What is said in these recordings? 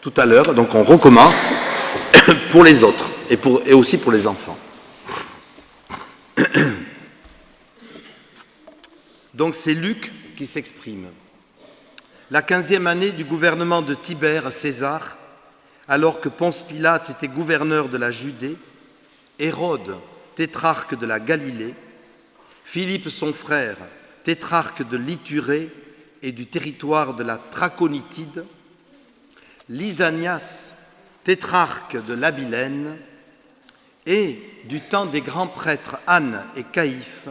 Tout à l'heure, donc on recommence pour les autres et aussi pour les enfants. Donc c'est Luc qui s'exprime. La 15e année du gouvernement de Tibère César, alors que Ponce Pilate était gouverneur de la Judée, Hérode, tétrarque de la Galilée, Philippe son frère, tétrarque de l'Iturée et du territoire de la Traconitide, Lysanias, tétrarque de l'Abilène, et du temps des grands prêtres Anne et Caïphe,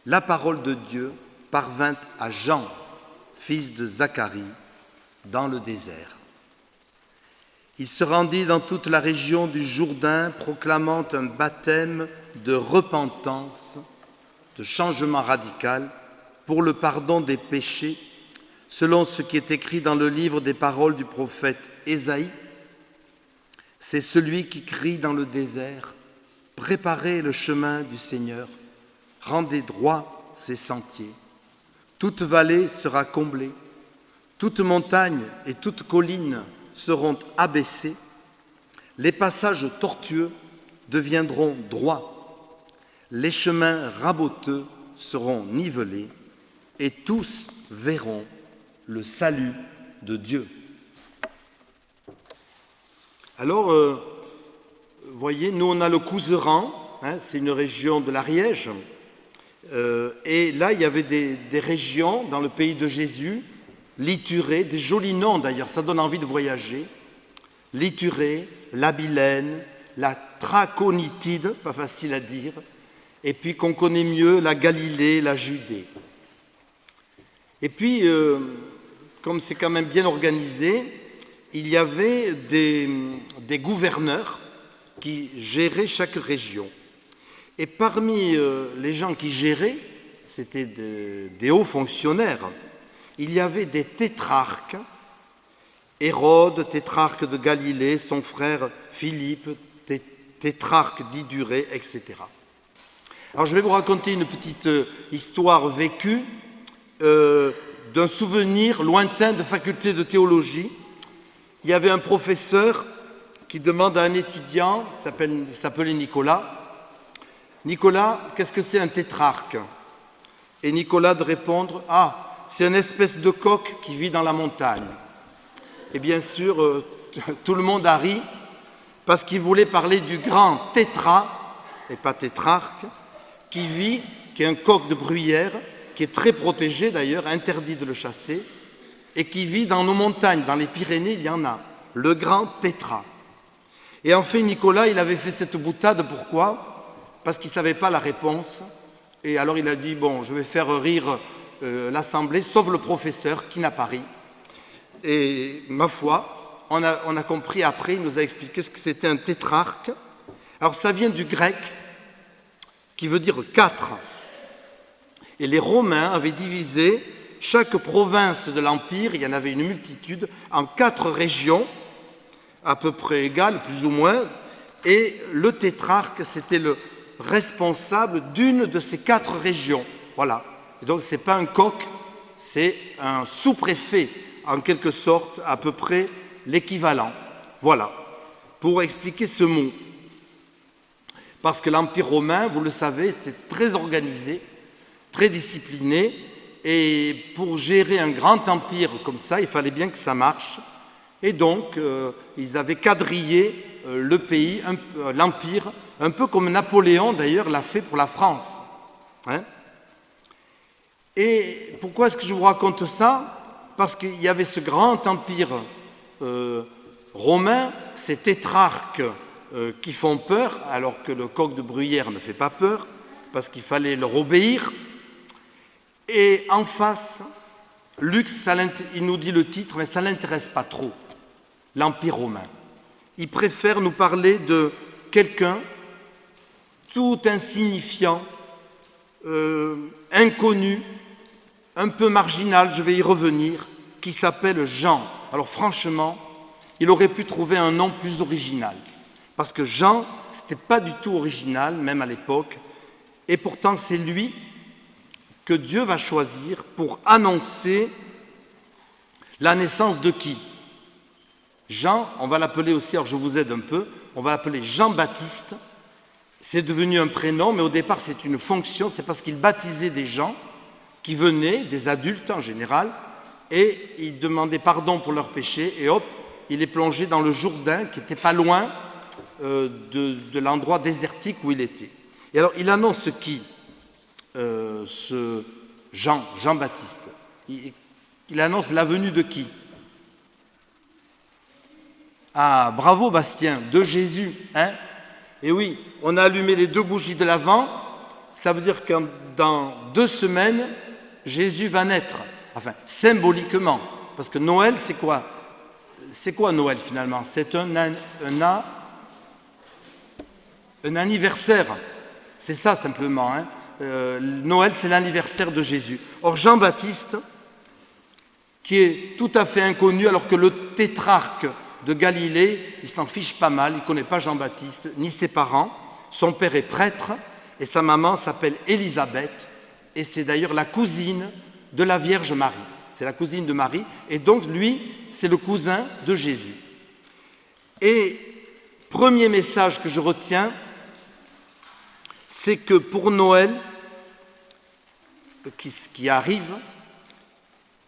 la parole de Dieu parvint à Jean, fils de Zacharie, dans le désert. Il se rendit dans toute la région du Jourdain, proclamant un baptême de repentance, de changement radical, pour le pardon des péchés, selon ce qui est écrit dans le livre des paroles du prophète Ésaïe. C'est celui qui crie dans le désert, « Préparez le chemin du Seigneur, rendez droit ses sentiers. Toute vallée sera comblée, toute montagne et toute colline seront abaissées, les passages tortueux deviendront droits, les chemins raboteux seront nivelés, et tous verront le salut de Dieu. » Alors, vous voyez, nous on a le Couserans, c'est une région de l'Ariège, et là il y avait des régions dans le pays de Jésus, l'Iturée, des jolis noms d'ailleurs, ça donne envie de voyager, l'Iturée, l'Abilène, la Traconitide, pas facile à dire, et puis qu'on connaît mieux, la Galilée, la Judée. Et puis, comme c'est quand même bien organisé, il y avait des gouverneurs qui géraient chaque région. Et parmi les gens qui géraient, c'était des hauts fonctionnaires, il y avait des tétrarques, Hérode, tétrarque de Galilée, son frère Philippe, tétrarque d'Idurée, etc. Alors je vais vous raconter une petite histoire vécue d'un souvenir lointain de faculté de théologie. Il y avait un professeur qui demande à un étudiant, il s'appelait Nicolas, « Nicolas, qu'est-ce que c'est un tétrarque ?» Et Nicolas de répondre, « Ah, c'est une espèce de coq qui vit dans la montagne. » Et bien sûr, tout le monde a ri, parce qu'il voulait parler du grand tétra, et pas tétrarque, qui est un coq de bruyère, qui est très protégé d'ailleurs, interdit de le chasser, et qui vit dans nos montagnes, dans les Pyrénées, il y en a, le grand tétra. Et en fait, Nicolas, il avait fait cette boutade, pourquoi ? Parce qu'il ne savait pas la réponse, et alors il a dit, bon, je vais faire rire l'assemblée, sauf le professeur qui n'a pas ri. Et ma foi, on a compris après, il nous a expliqué ce que c'était un tétrarque. Alors ça vient du grec, qui veut dire quatre. Et les Romains avaient divisé chaque province de l'Empire, il y en avait une multitude, en 4 régions, à peu près égales, plus ou moins, et le tétrarque, c'était le responsable d'une de ces 4 régions. Voilà. Et donc, ce n'est pas un coq, c'est un sous-préfet, en quelque sorte, à peu près l'équivalent. Voilà. Pour expliquer ce mot. Parce que l'Empire romain, vous le savez, c'était très organisé, très discipliné, et pour gérer un grand empire comme ça, il fallait bien que ça marche. Et donc, ils avaient quadrillé le pays, l'empire, un peu comme Napoléon d'ailleurs l'a fait pour la France. Et pourquoi est-ce que je vous raconte ça ? Parce qu'il y avait ce grand empire romain, ces tétrarques qui font peur, alors que le coq de bruyère ne fait pas peur, parce qu'il fallait leur obéir. Et en face, Luc, il nous dit le titre, mais ça ne l'intéresse pas trop, l'Empire romain. Il préfère nous parler de quelqu'un tout insignifiant, inconnu, un peu marginal, je vais y revenir, qui s'appelle Jean. Alors franchement, il aurait pu trouver un nom plus original, parce que Jean, ce n'était pas du tout original, même à l'époque, et pourtant c'est lui que Dieu va choisir pour annoncer la naissance de qui ? Jean, on va l'appeler aussi, alors je vous aide un peu, on va l'appeler Jean-Baptiste. C'est devenu un prénom, mais au départ c'est une fonction, c'est parce qu'il baptisait des gens qui venaient, des adultes en général, et il demandait pardon pour leurs péchés, et hop, il est plongé dans le Jourdain, qui n'était pas loin de l'endroit désertique où il était. Et alors il annonce qui, ce Jean-Baptiste? Il annonce la venue de qui? Ah, bravo Bastien, de Jésus, hein? Et oui, on a allumé les 2 bougies de l'Avent, ça veut dire que dans 2 semaines, Jésus va naître, enfin symboliquement, parce que Noël c'est quoi? C'est quoi Noël finalement? C'est un anniversaire, c'est ça simplement, hein? Noël c'est l'anniversaire de Jésus. Or Jean-Baptiste, qui est tout à fait inconnu, alors que le tétrarque de Galilée, il s'en fiche pas mal, il ne connaît pas Jean-Baptiste, ni ses parents. Son père est prêtre et sa maman s'appelle Élisabeth, et c'est d'ailleurs la cousine de la Vierge Marie. C'est la cousine de Marie, et donc lui, c'est le cousin de Jésus. Et premier message que je retiens, c'est que pour Noël, qui arrive,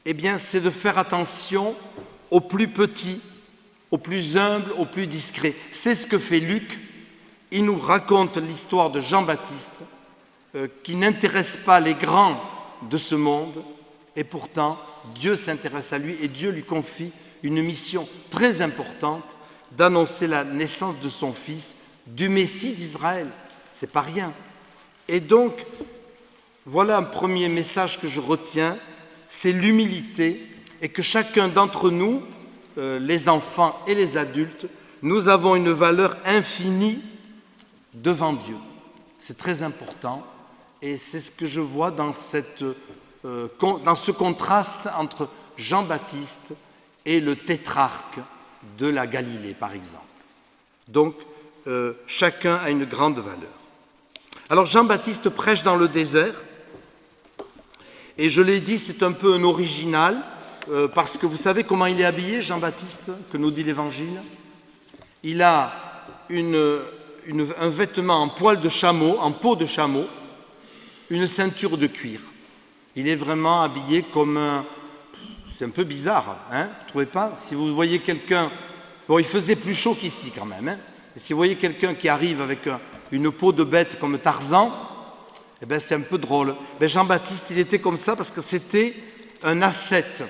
eh bien, c'est de faire attention aux plus petits, aux plus humbles, aux plus discrets. C'est ce que fait Luc. Il nous raconte l'histoire de Jean-Baptiste, qui n'intéresse pas les grands de ce monde, et pourtant Dieu s'intéresse à lui et Dieu lui confie une mission très importante d'annoncer la naissance de son fils, du Messie d'Israël. C'est pas rien. Et donc, voilà un premier message que je retiens, c'est l'humilité, et que chacun d'entre nous, les enfants et les adultes, nous avons une valeur infinie devant Dieu. C'est très important, et c'est ce que je vois dans ce contraste entre Jean-Baptiste et le tétrarque de la Galilée, par exemple. Donc, chacun a une grande valeur. Alors Jean-Baptiste prêche dans le désert, et je l'ai dit, c'est un peu un original, parce que vous savez comment il est habillé, Jean-Baptiste, que nous dit l'Évangile? Il a un vêtement en poil de chameau, en peau de chameau, une ceinture de cuir. Il est vraiment habillé comme un... C'est un peu bizarre, hein? Vous ne trouvez pas? Si vous voyez quelqu'un... Bon, il faisait plus chaud qu'ici quand même, hein? Et si vous voyez quelqu'un qui arrive avec une peau de bête comme Tarzan, eh bien c'est un peu drôle. Ben, Jean-Baptiste, il était comme ça parce que c'était un ascète,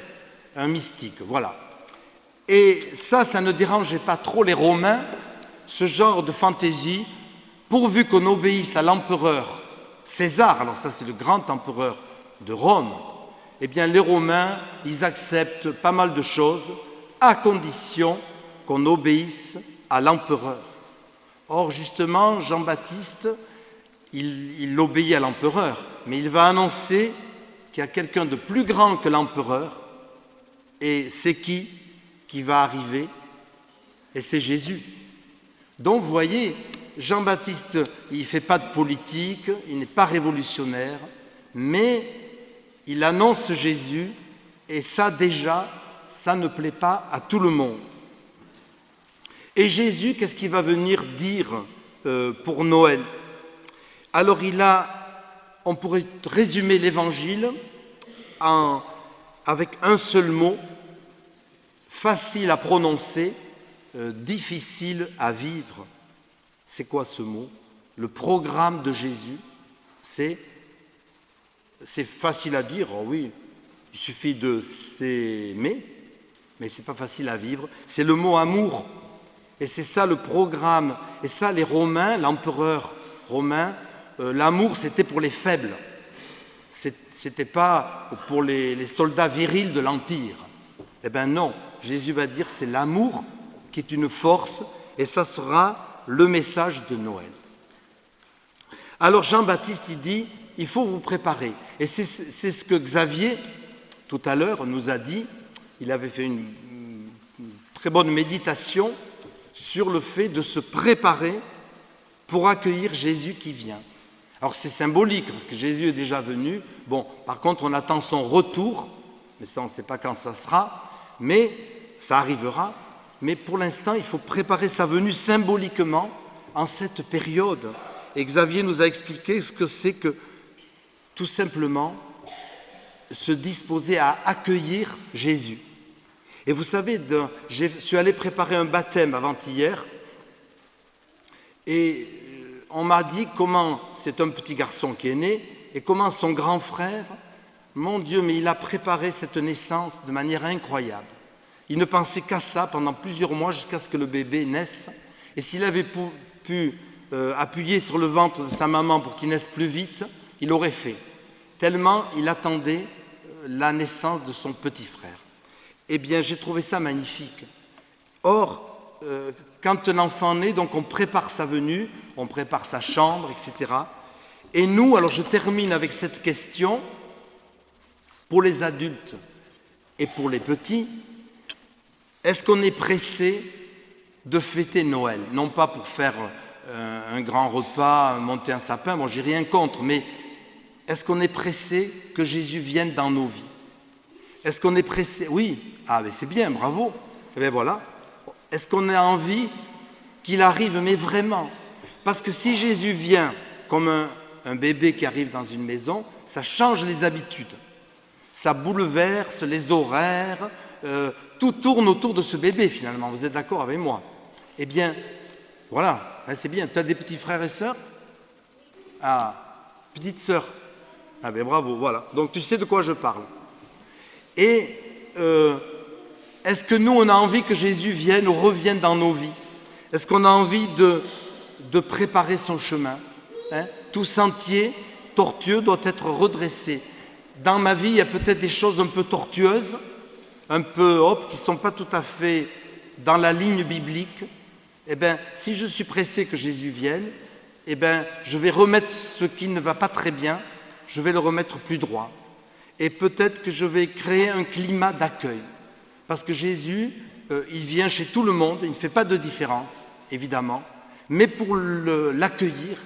un mystique, voilà. Et ça ne dérangeait pas trop les Romains, ce genre de fantaisie, pourvu qu'on obéisse à l'empereur César, alors ça c'est le grand empereur de Rome, eh bien les Romains, ils acceptent pas mal de choses, à condition qu'on obéisse à l'empereur. Or justement, Jean-Baptiste, il obéit à l'empereur, mais il va annoncer qu'il y a quelqu'un de plus grand que l'empereur, et c'est qui va arriver? Et c'est Jésus. Donc vous voyez, Jean-Baptiste, il ne fait pas de politique, il n'est pas révolutionnaire, mais il annonce Jésus, et ça déjà, ça ne plaît pas à tout le monde. Et Jésus, qu'est-ce qu'il va venir dire pour Noël? Alors on pourrait résumer l'Évangile avec un seul mot, facile à prononcer, difficile à vivre. C'est quoi ce mot? Le programme de Jésus, c'est facile à dire, oh oui, il suffit de s'aimer, mais c'est pas facile à vivre. C'est le mot amour. Et c'est ça le programme. Et ça, les Romains, l'empereur romain, l'amour c'était pour les faibles. C'était pas pour les soldats virils de l'Empire. Eh bien non, Jésus va dire c'est l'amour qui est une force, et ça sera le message de Noël. Alors Jean-Baptiste, il dit, il faut vous préparer. Et c'est ce que Xavier, tout à l'heure, nous a dit. Il avait fait une très bonne méditation sur le fait de se préparer pour accueillir Jésus qui vient. Alors c'est symbolique, parce que Jésus est déjà venu. Bon, par contre, on attend son retour, mais ça, on ne sait pas quand ça sera, mais ça arrivera. mais pour l'instant, il faut préparer sa venue symboliquement en cette période. Et Xavier nous a expliqué ce que c'est que, tout simplement, se disposer à accueillir Jésus. Et vous savez, je suis allé préparer un baptême avant-hier, et on m'a dit comment, c'est un petit garçon qui est né, et comment son grand frère, mon Dieu, mais il a préparé cette naissance de manière incroyable. Il ne pensait qu'à ça pendant plusieurs mois jusqu'à ce que le bébé naisse. Et s'il avait pu appuyer sur le ventre de sa maman pour qu'il naisse plus vite, il l'aurait fait. Tellement il attendait la naissance de son petit frère. Eh bien, j'ai trouvé ça magnifique. Or, quand un enfant naît, donc on prépare sa venue, on prépare sa chambre, etc. Et nous, alors je termine avec cette question, pour les adultes et pour les petits, est-ce qu'on est pressé de fêter Noël? Non pas pour faire un grand repas, monter un sapin, bon, j'ai rien contre, mais est-ce qu'on est pressé que Jésus vienne dans nos vies? Est-ce qu'on est pressé? Oui, ah mais c'est bien, bravo. Eh bien voilà. Est-ce qu'on a envie qu'il arrive, mais vraiment? Parce que si Jésus vient comme un bébé qui arrive dans une maison, ça change les habitudes. Ça bouleverse les horaires, tout tourne autour de ce bébé finalement, vous êtes d'accord avec moi? Eh bien, voilà, c'est bien. Tu as des petits frères et sœurs? Ah, petite sœur. Ah ben bravo, voilà. Donc tu sais de quoi je parle. Et est-ce que nous, on a envie que Jésus vienne ou revienne dans nos vies? Est-ce qu'on a envie de préparer son chemin? Tout sentier tortueux doit être redressé. Dans ma vie, il y a peut-être des choses un peu tortueuses, un peu qui ne sont pas tout à fait dans la ligne biblique. Eh bien, si je suis pressé que Jésus vienne, eh bien, je vais remettre ce qui ne va pas très bien, je vais le remettre plus droit. Et peut-être que je vais créer un climat d'accueil. Parce que Jésus, il vient chez tout le monde, il ne fait pas de différence, évidemment. Mais pour l'accueillir,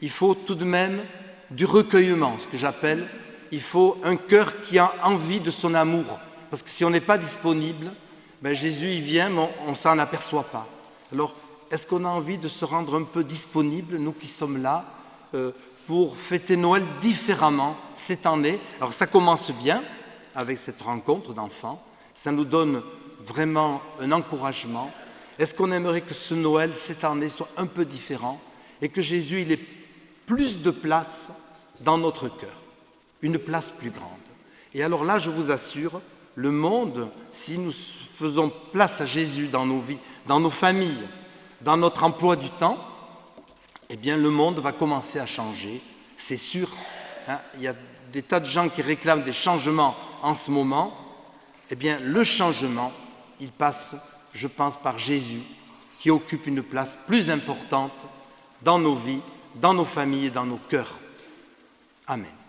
il faut tout de même du recueillement, ce que j'appelle. Il faut un cœur qui a envie de son amour. Parce que si on n'est pas disponible, ben Jésus, il vient, mais on ne s'en aperçoit pas. Alors, est-ce qu'on a envie de se rendre un peu disponible, nous qui sommes là, pour fêter Noël différemment cette année? Alors, ça commence bien avec cette rencontre d'enfants. Ça nous donne vraiment un encouragement. Est-ce qu'on aimerait que ce Noël, cette année, soit un peu différent et que Jésus, il ait plus de place dans notre cœur, une place plus grande? Et alors là, je vous assure, le monde, si nous faisons place à Jésus dans nos vies, dans nos familles, dans notre emploi du temps, eh bien le monde va commencer à changer, c'est sûr. Il y a des tas de gens qui réclament des changements en ce moment. Eh bien le changement, il passe, je pense, par Jésus, qui occupe une place plus importante dans nos vies, dans nos familles et dans nos cœurs. Amen.